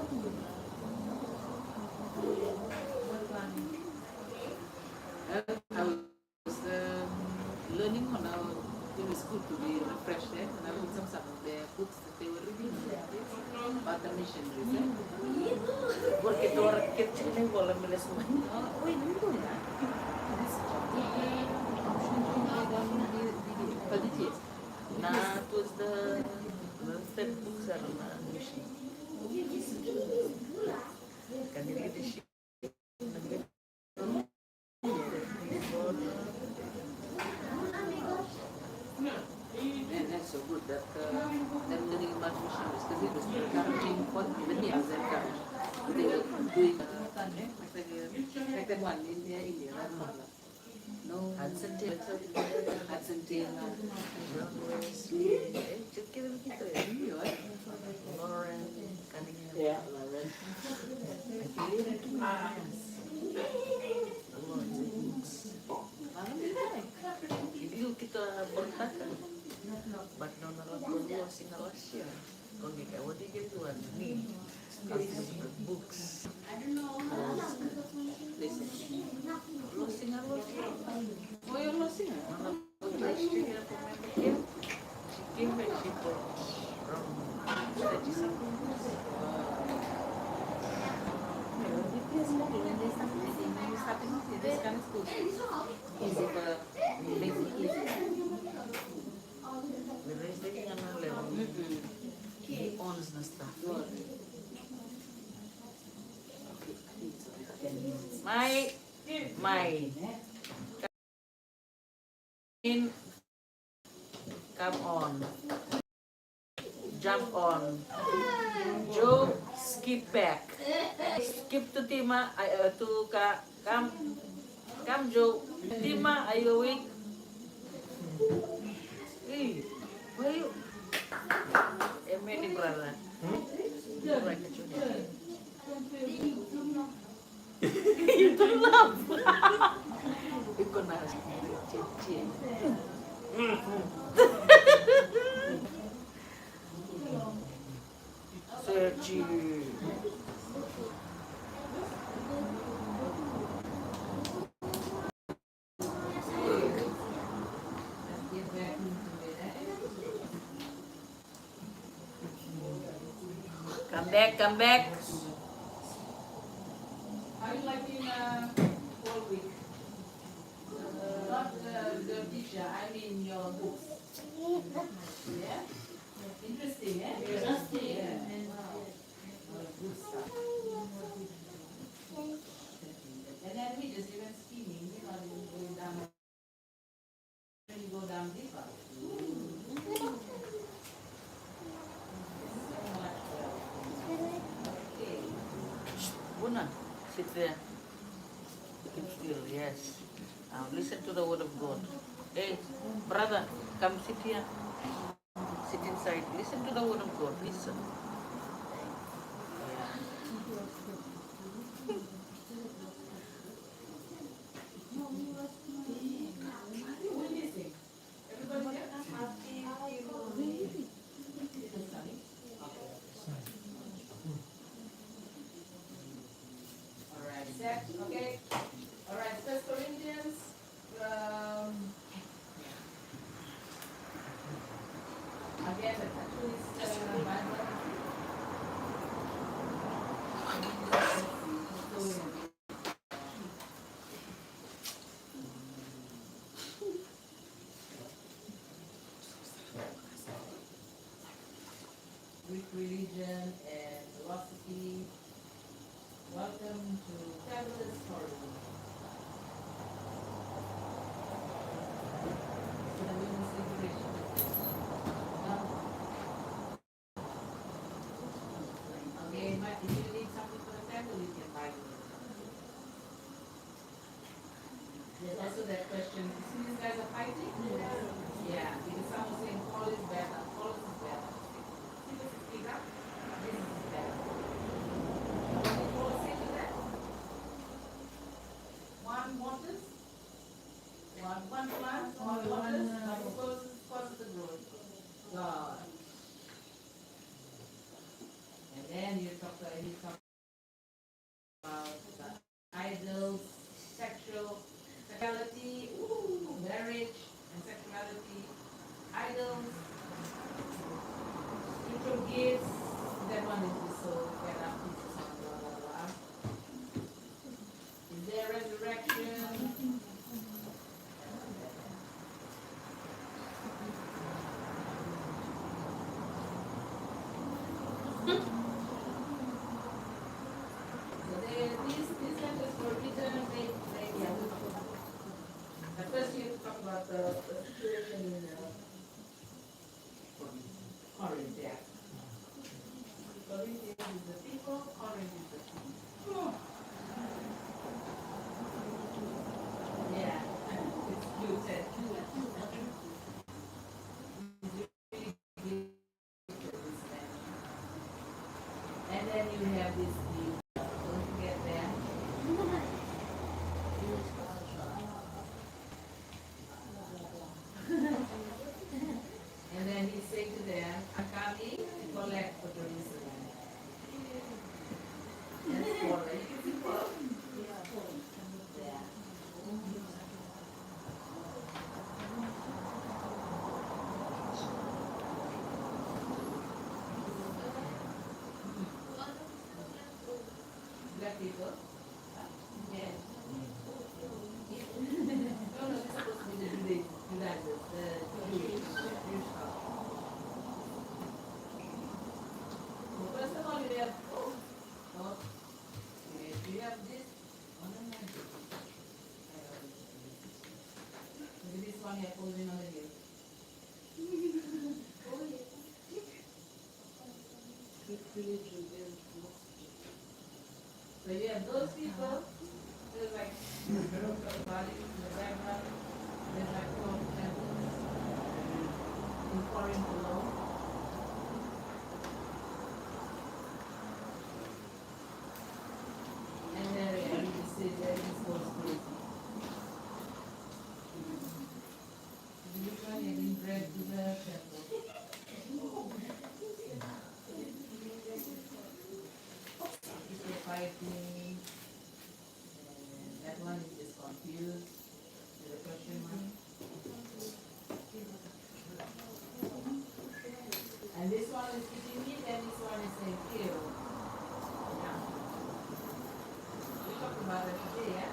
I was learning on our in the school to be refreshed there, and I put some of their books that they were reading about the missionaries. Porque todo que tiene bola me les manda. Uy, no me ya. Nah, it was the third books are on mission. Can you read the shit? And that's so good that them learning about missionaries because it was encouraging for even me as encouraged. They were doing like the one in India, that one. No, Hudson Taylor, Hudson Taylor, John Wesley, kira begitu ya. Lauren Cunningham. Ya, Lauren. Hindi kita bertahan. But no naraton sinalasya. Kung di kayo di gituan ni books. I don't know. Listen. Lo singalos. Oh, yung lo singa. She came back, she brought from easy for basic easy. The rest they can level. He owns the stuff. My come on, jump on. Joe, skip back. Skip to Tima, to come Joe. Tima, are you awake? Hey, where you? Emily brother. You don't laugh. You can ask. Sergi. Come back. How you liking whole week? Not the teacher, I mean your books. Yeah? Interesting, eh? Interesting. Yeah. Good stuff. And then we just even skimming, you know, going down, when you go down deeper. Buna, sit there. Keep still, yes. Now listen to the word of God. Hey, brother, come sit here. Sit inside. Listen to the word of God. Listen. Okay. All right. First Corinthians. Again, actually, it's Bible. Greek religion and philosophy. Welcome to Fabulous Story. The women's liberation. Okay, but if you need something for the family, you can buy it. There's also that question, you see these guys are fighting? Yeah, because someone saying Paul is better, Paul is better. See this is bigger? This is better. What did Paul say to that? One waters, one plant, one waters, one causes the growth. God. And then you talk he talks about idols, sexuality, marriage and sexuality, idols, spiritual gifts. That one is just so get up, Jesus, blah blah blah. Is there resurrection? So these letters were written, yeah. At first you talk about the situation in Corinth, yeah. Corinthians is the people, Corinth is the people. Yeah, it's good said. And then you have this deal. Don't forget that. And then he said to them, I'm coming to collect for Jerusalem. That's for the people. Yeah. Black people. Yeah. No, no, it's supposed to be the Judaizers, the Jewish house. So first of all, you have, oh, you have this. Oh, no, no. Maybe this one here holding on the hill. So you have those people, there's like body in the background, there's like 12 temples in Corinth alone. And then yeah, you just say that this goes crazy. Which one you been dragged to the temple? People fighting, and that one is just confused with a question mark. And this one is eating meat, and this one is saying kill. Yeah. We talked about it today, yeah?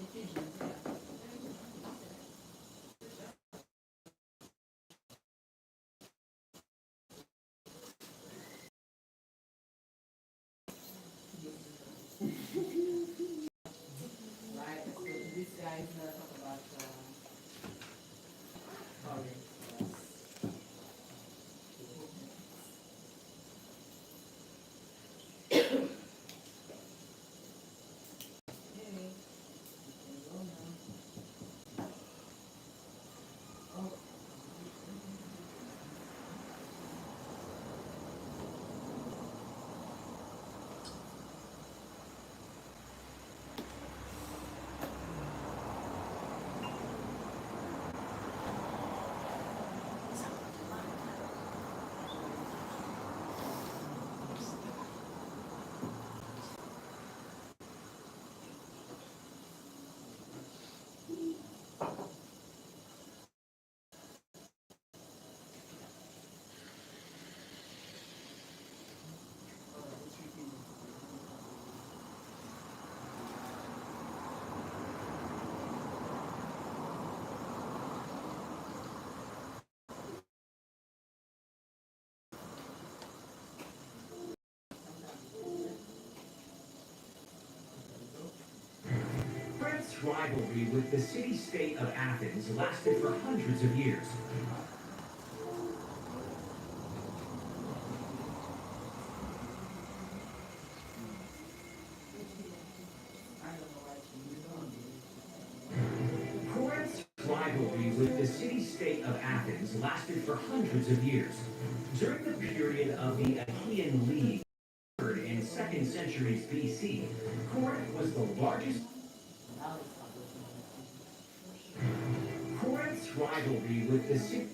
Ephesians, yeah. Right, so this guy is gonna talk about Corinth. Hey, there you go now. Oh, Corinth's rivalry with the city-state of Athens lasted for hundreds of years. I don't know why she's Corinth's rivalry with the city-state of Athens lasted for hundreds of years. During the period of the Achaean League, 3rd and 2nd centuries BC, Corinth was the largest. now it's not looking rivalry with the city.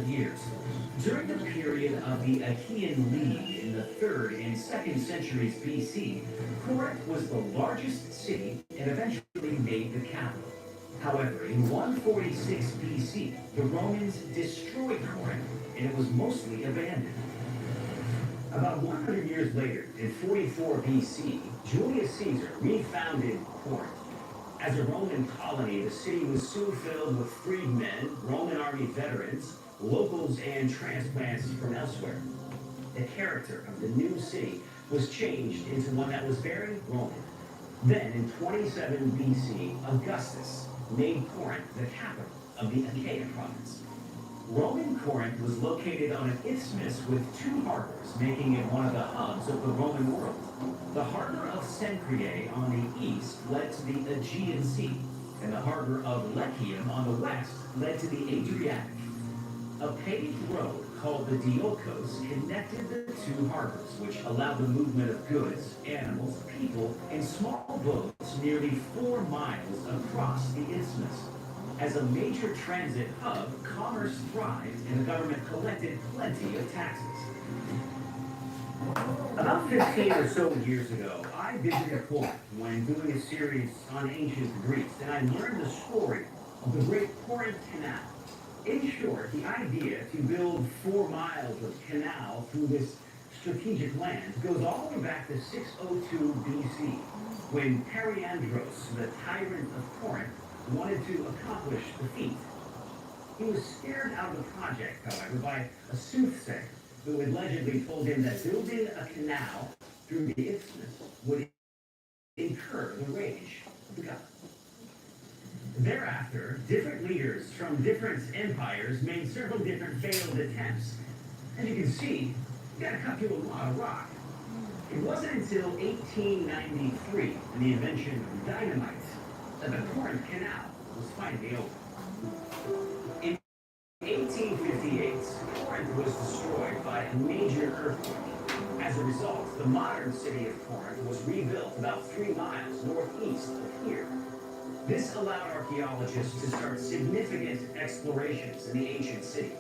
of years. During the period of the Achaean League in the 3rd and 2nd centuries BC, Corinth was the largest city and eventually made the capital. However, in 146 BC, the Romans destroyed Corinth and it was mostly abandoned. About 100 years later, in 44 BC, Julius Caesar refounded Corinth. As a Roman colony, the city was soon filled with freedmen, Roman army veterans, locals, and transplants from elsewhere. The character of the new city was changed into one that was very Roman. Then, in 27 BC, Augustus made Corinth the capital of the Achaia province. Roman Corinth was located on an isthmus with 2 harbors, making it one of the hubs of the Roman world. The harbor of Cenchreae on the east led to the Aegean Sea, and the harbor of Lechium on the west led to the Adriatic. A paved road called the Diolkos connected the 2 harbors, which allowed the movement of goods, animals, people, and small boats nearly 4 miles across the isthmus. As a major transit hub, commerce thrived and the government collected plenty of taxes. About 15 or so years ago, I visited Corinth when doing a series on ancient Greece, and I learned the story of the Great Corinth Canal. In short, the idea to build 4 miles of canal through this strategic land goes all the way back to 602 BC, when Periandros, the tyrant of Corinth, wanted to accomplish the feat. He was scared out of the project, however, by a soothsayer who allegedly told him that building a canal through the isthmus would incur the rage of the gods. Thereafter, different leaders from different empires made several different failed attempts. As you can see, you gotta cut through a lot of rock. It wasn't until 1893, and the invention of dynamite, that the Corinth Canal was finally opened. In 1858, Corinth was destroyed by a major earthquake. As a result, the modern city of Corinth was rebuilt about 3 miles northeast of here. This allowed archaeologists to start significant explorations in the ancient city.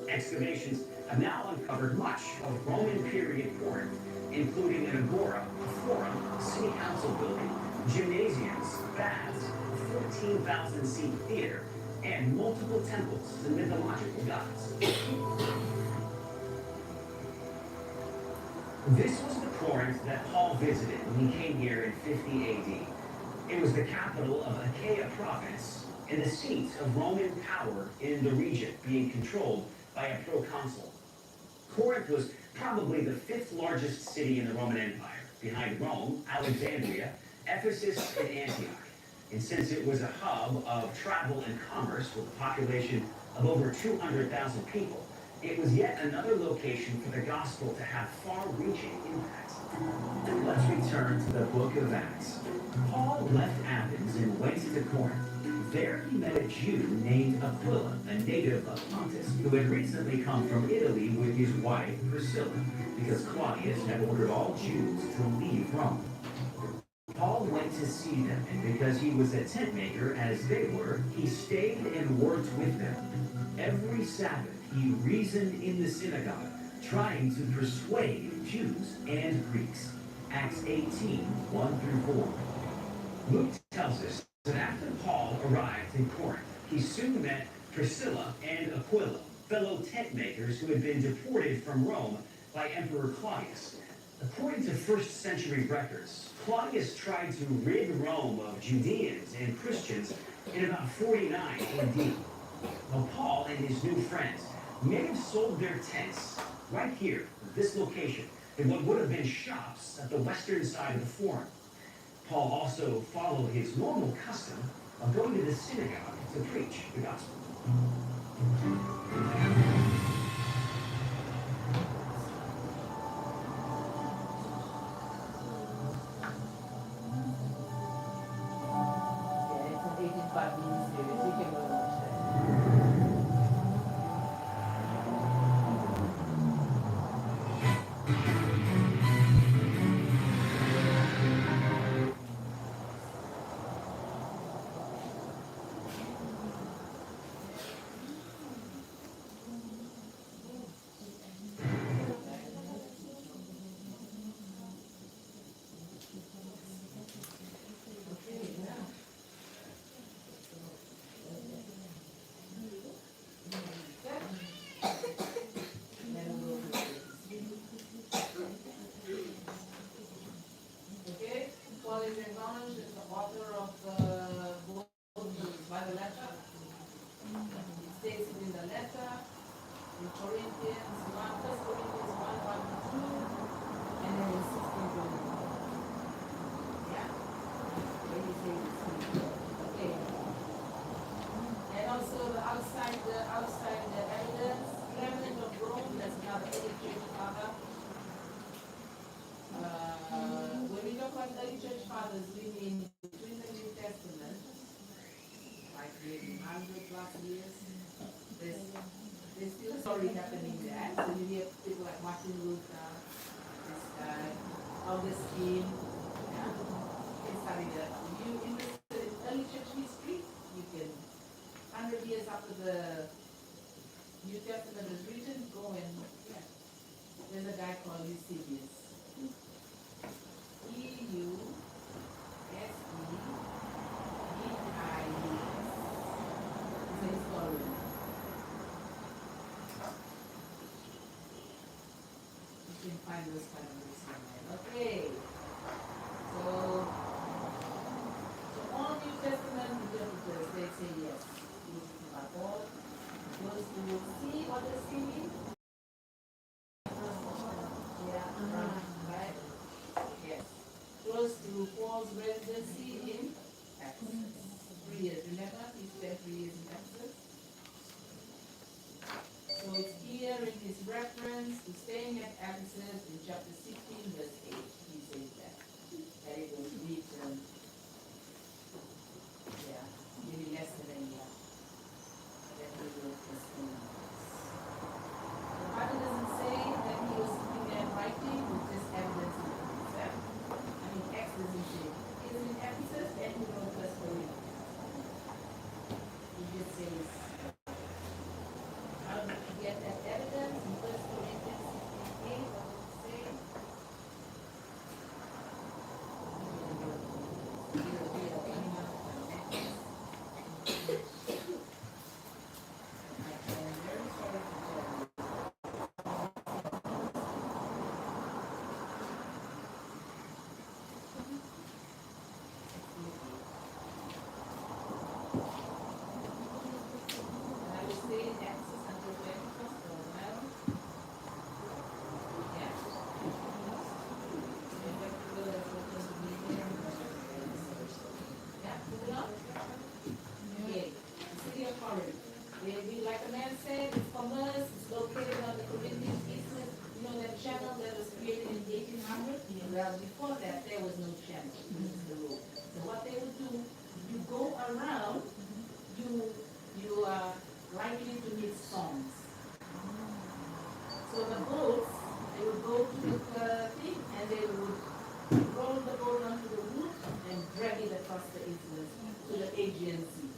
Excavations have now uncovered much of Roman period Corinth, including an agora, a forum, a city council building, gymnasiums, baths, a 14,000-seat theater, and multiple temples to mythological gods. This was the Corinth that Paul visited when he came here in 50 AD. It was the capital of Achaia province and the seat of Roman power in the region, being controlled by a proconsul. Corinth was probably the 5th largest city in the Roman Empire, behind Rome, Alexandria, Ephesus, and Antioch. And since it was a hub of travel and commerce with a population of over 200,000 people, it was yet another location for the gospel to have far-reaching impact. Let's return to the book of Acts. Paul left Athens and went to Corinth. There he met a Jew named Aquila, a native of Pontus, who had recently come from Italy with his wife Priscilla, because Claudius had ordered all Jews to leave Rome. Paul went to see them, and because he was a tent maker as they were, he stayed and worked with them. Every Sabbath he reasoned in the synagogue, trying to persuade Jews and Greeks. Acts 18, 1 through 4. Luke tells us that after Paul arrived in Corinth, he soon met Priscilla and Aquila, fellow tent makers who had been deported from Rome by Emperor Claudius. According to 1st century records, Claudius tried to rid Rome of Judeans and Christians in about 49 AD. Now, Paul and his new friends may have sold their tents right here, at this location, in what would have been shops at the western side of the Forum. Paul also followed his normal custom of going to the synagogue to preach the gospel. Yeah, it's an 85 minute series. You can go watch that. in Corinthians 1, 1 Corinthians 1, 1 to 2, and then in 16 to 1. Yeah? Where you say it's okay. And also the outside the evidence, Clement of Rome, that's another early church father. When we talk about early church fathers, we mean between the New Testament, like maybe 100 plus years, there's still a story happening there. So you hear people like Martin Luther, this guy, Augustine, yeah, you can study that. If you interested in early church history, you can, 100 years after the New Testament was written, go and, yeah. There's a guy called Eusebius. Eusebius. He's a historian. You can find those kind of books online. Okay. So all New Testament interpreters, they say yes. This is about Paul. Those who will see what does he mean? Yeah, right? Yes. Close to Paul's residency in Ephesus. 3 years. Remember, he spent 3 years in Ephesus. So it's here in his reference to staying at Ephesus in chapter 16, verse 8. He says that it was written, yeah, maybe less than a year. That he wrote this thing. The Bible doesn't say that he was sitting there writing with this evidence in himself. I mean, Acts doesn't say he was in Ephesus and he wrote First Corinthians. He just says, how did you get that evidence in First Corinthians 16:8? What does it say? Well, before that, there was no channel. This is the rule. So what they would do, you go around, you are likely to meet songs. So the boats, they would go to the thing and they would roll the boat onto the wood and drag it across the isthmus to the Aegean Sea.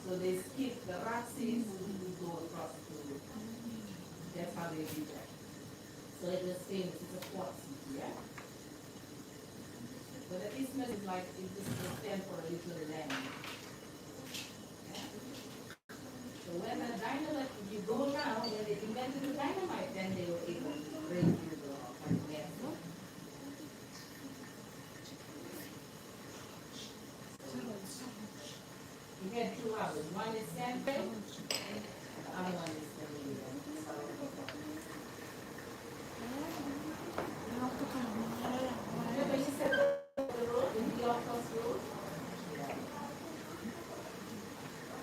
So they skip the rock seas and would go across the wood. That's how they do that. So it was famous. It's a port city, yeah? But the isthmus is like, it just stands for a little land. Yeah? So when the dynamite, if you go around, when they invented the dynamite, then they were able to break through the land. You had 2 houses. One is sandbag, the other one is